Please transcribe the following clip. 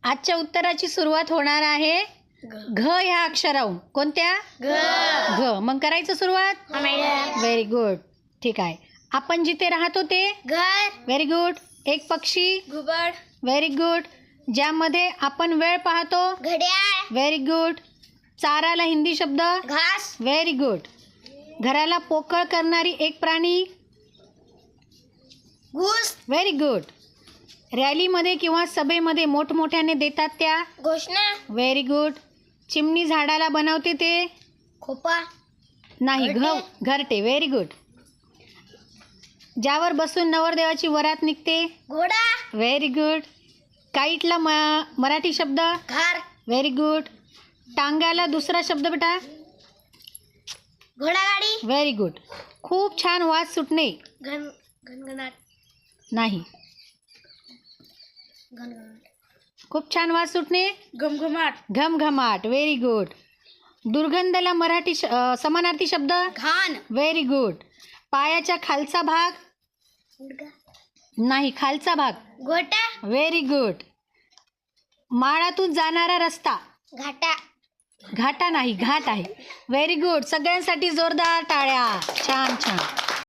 आजच्या उत्तराची सुरुवात होणार आहे घ ह्या अक्षराहून. कोणत्या? घ. मग करायचं सुरुवात. Very good. ठीक आहे. आपण जिथे राहतो ते घर. Very good. एक पक्षी. घुबड. Very good. ज्यामध्ये आपण वेळ पाहतो घड्याळ. Very good. चाराला हिंदी शब्द घास. Very good. घराला पोकळ करणारी एक प्राणी घूस. Very good. रॅलीमध्ये किंवा सभेमध्ये मोठमोठ्याने देतात त्या घोषणा. Very good. चिमणी झाडाला बनवते ते खोपा. नाही घरटे व्हेरी गुड. ज्यावर बसून नवरदेवाची वरात निघते घोडा. Very good. काईटला मराठी शब्द घर. Very good. टांग्याला दुसरा शब्द बेटा घोडागाडी. Very good. खूप छान वास सुटणे घनघनाट. नाही. खूप छान वास सुटणे घमघमाट. घमघमाट व्हेरी गुड. दुर्गंधला मराठी समानार्थी शब्द घाण. Very good. पायाच्या खालचा भाग नाही खालचा भाग गोटा. Very good. माळातून जाणारा रस्ता घाटा. घाटा नाही घाट आहे व्हेरी गुड. सगळ्यांसाठी जोरदार टाळ्या. छान छान.